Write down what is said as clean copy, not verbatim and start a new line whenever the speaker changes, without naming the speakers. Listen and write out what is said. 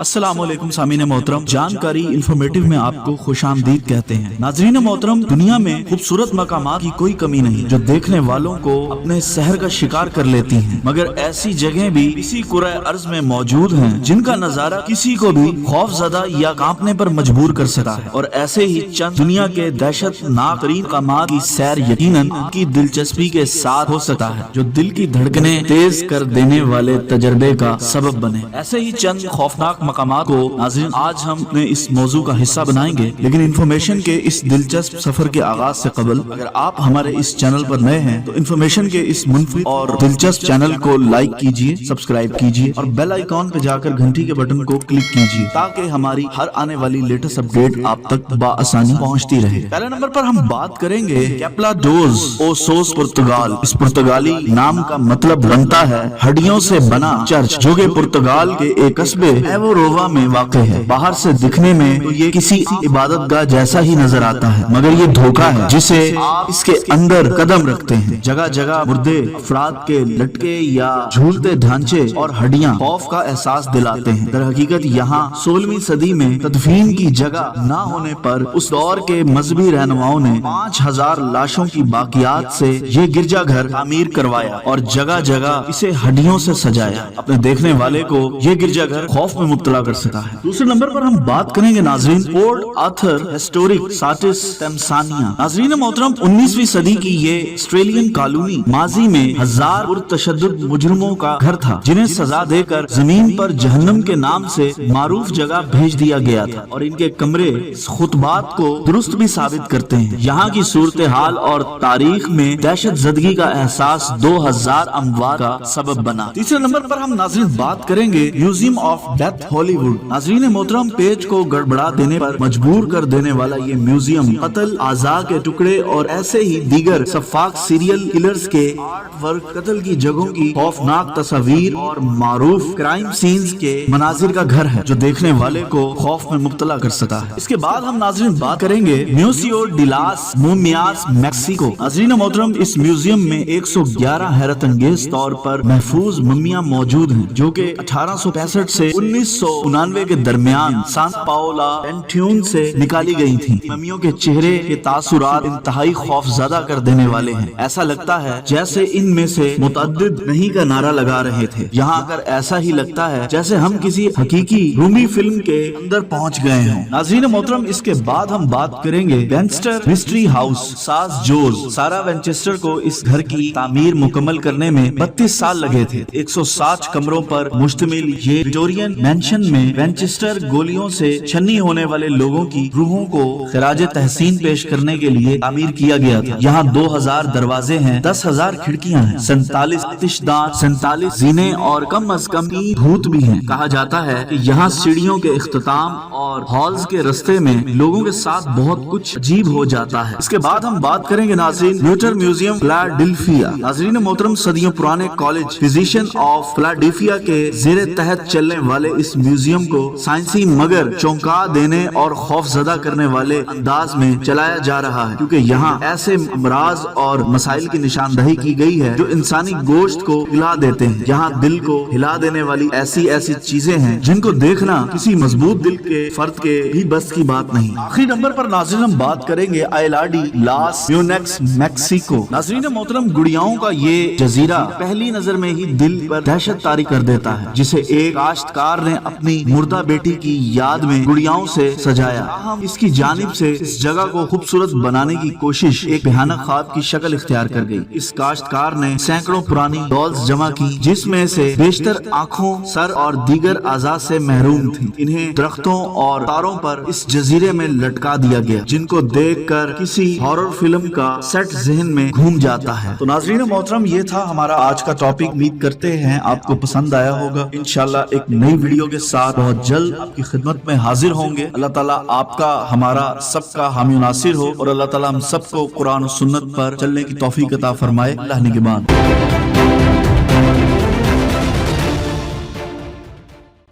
अस्सलाम वालेकुम सामीन मोहतरम, जानकारी इंफॉर्मेटिव में आपको खुशामदीद कहते हैं। नाजरीन मोहतरम, दुनिया में खूबसूरत मकामात की कोई कमी नहीं जो देखने वालों को अपने शहर का शिकार कर लेती हैं, मगर ऐसी जगह भी इसी कुराए अर्ज में मौजूद हैं जिनका नजारा किसी को भी खौफजदा या कांपने पर मजबूर कर सकता है। और ऐसे ही चंद दुनिया के दहशतनाक तरीन मकामात की सैर यकीनन आपकी दिलचस्पी के साथ हो सकता है, जो दिल की धड़कनें तेज कर देने वाले तजर्बे का सबब बने। ऐसे ही चंद खौफनाक मकामात को नाज़रीन आज हम अपने इस मौजू का हिस्सा बनाएंगे, लेकिन इन्फॉर्मेशन के इस दिलचस्प सफर के आगाज से कबल अगर आप हमारे इस चैनल पर नए हैं तो इन्फॉर्मेशन के इस मुनफिद और दिलचस्प चैनल को लाइक कीजिए, सब्सक्राइब कीजिए और बेल आइकॉन पे जाकर घंटी के बटन को क्लिक कीजिए ताकि हमारी हर आने वाली लेटेस्ट अपडेट आप तक बाआसानी पहुंचती रहे। पहले नंबर पर हम बात करेंगे कैप्ला डोज ओसोस पुर्तगाल। इस पुर्तगाली नाम का मतलब बनता है हड्डियों से बना चर्च, जो कि पुर्तगाल के एक कस्बे एवोरोवा में वाक़ है। बाहर से दिखने में तो ये किसी इबादतगाह जैसा ही नजर आता है, मगर ये धोखा है जिसे आप इसके अंदर कदम रखते हैं। जगह जगह मुर्दे अफराद के लटके या झूलते ढांचे और हड्डियां खौफ का एहसास दिलाते हैं। दर हकीकत यहाँ 16वीं सदी में तदफीन की जगह न होने पर उस दौर के मजहबी रहनुमाओं ने 5000 लाशों की बाकियात से ये गिरजाघर तामीर करवाया और जगह जगह इसे हड्डियों से सजाया। अपने देखने वाले को ये गिरजाघर खौफ में मुब्तला कर सकता है। दूसरे नंबर पर हम बात करेंगे नाजरीन port Arthur historic sites Tanzania. नाजरीन मोहतरम, 19वीं सदी की ये ऑस्ट्रेलियन कॉलोनी माजी में हजार पुरतशद्दुद मुजरिमों का घर था, जिन्हें सजा देकर जमीन पर जहन्नम के नाम से मारूफ जगह भेज दिया गया था। और इनके कमरे खुतबात को दुरुस्त भी साबित करते हैं। यहाँ की सूरत हाल और तारीख में दहशत जदगी का एहसास 2000 अमवात का सबब बना। तीसरे नंबर पर हम नाजरीन बात करेंगे म्यूजियम ऑफ डेथ हॉलीवुड। नाजरीन मोहतरम, पेज को गड़बड़ा देने पर मजबूर कर देने वाला ये म्यूजियम कत्ल, आज़ा के टुकड़े और ऐसे ही दीगर सफाक सीरियल किलर्स के आर्ट वर्क, कत्ल की जगहों की खौफनाक तस्वीर और मारूफ क्राइम सीन्स के मनाजिर का घर है, जो देखने वाले को खौफ में मुब्तला कर सकता है। इसके बाद हम नाजरीन बात करेंगे म्यूजियो डी लास मोमियास मैक्सिको। नाजरीन मोहतरम, इस म्यूजियम में 111 हैरत अंगेज तौर पर महफूज मम्मियां मौजूद हैं, जो कि 1865 से 1999 के दरमियान सांत पाओला पेंट्यून से निकाली गई थी। मम्मियों के चेहरे के तासुरात इंतहाई खौफजदा कर देने वाले हैं। ऐसा लगता है जैसे इनमें से मुतअद्दिद नहीं का नारा लगा रहे थे। यहाँ आकर ऐसा ही लगता है जैसे हम किसी हकीकी रूमी फिल्म के अंदर पहुँच गए हों। नाज़रीन मोहतरम, इसके बाद हम बात करेंगे वेंचेस्टर मिस्ट्री हाउस सास जोर्ज। सारा वेंचेस्टर को इस घर की तामीर मुकम्मल करने में 32 साल लगे थे। 160 कमरों पर मुश्तमिल ये विक्टोरियन मैंशन में वेंचेस्टर गोलियों से छन्नी होने वाले लोगों की रूहों को खिराज तहसीन पेश करने के लिए तामीर किया गया था। यहाँ 2000 दरवाजे हैं, 10,000 खिड़कियाँ हैं, 47 आतिशदान, 47 जीने और कम अज कम 3 भूत भी हैं। कहा जाता है कि यहाँ सीढ़ियों के इख्तिताम और हॉल्स के रास्ते में लोगों के साथ बहुत कुछ अजीब हो जाता है। इसके बाद हम बात करेंगे नाज़रीन ल्यूटर म्यूजियम फिलाडेल्फिया। नाज़रीन मोहतरम, सदियों पुराने कॉलेज फिजिशियन ऑफ फिलाडेल्फिया के जेर तहत चलने वाले इस म्यूजियम को साइंसी मगर चौंका देने और खौफजदा करने वाले अंदाज में चलाया जा रहा है, क्योंकि यहाँ ऐसे अमराज और मसाइल की निशानदही की गई है जो इंसानी गोश्त को हिला देते हैं। यहाँ दिल को हिला देने वाली ऐसी ऐसी चीजें हैं जिनको देखना किसी मजबूत दिल के फर्द के भी बस की बात नहीं। आखिरी नंबर पर नाज़रीन हम बात करेंगे आइलाडी लास म्यूनेक्स मैक्सिको। नाज़रीन मोहतरम, गुड़ियाओं का ये जजीरा पहली नजर में ही दिल पर दहशत तारी कर देता है, जिसे एक काश्तकार ने अपनी मुर्दा बेटी की याद में गुड़ियाओं से सजाया। हम इसकी जानिब से इस जगह को खूबसूरत बनाने की कोशिश एक भयानक ख्वाब की शक्ल इख्तियार कर गई। इस काश्तकार ने सैकड़ों पुरानी डॉल्स जमा की, जिसमें से बेशतर आँखों, सर और दीगर आज़ा से महरूम थी। इन्हें दरख्तों और तारों पर इस जजीरे में लटका दिया गया, जिनको देखकर किसी हॉरर फिल्म का सेट जहन में घूम जाता है। तो नाज़रीन मोहतरम, ये था हमारा आज का टॉपिक। उम्मीद करते हैं आपको पसंद आया होगा। इंशाल्लाह एक नई वीडियो के साथ बहुत जल्द आपकी खिदमत में हाजिर होंगे। अल्लाह ताला आपका, हमारा, सबका हामी नासिर हो और अल्लाह ताला हम सबको कुरान और सुन्नत पर चलने की तौफीक अता फरमाए। अल्लाह निगहबान।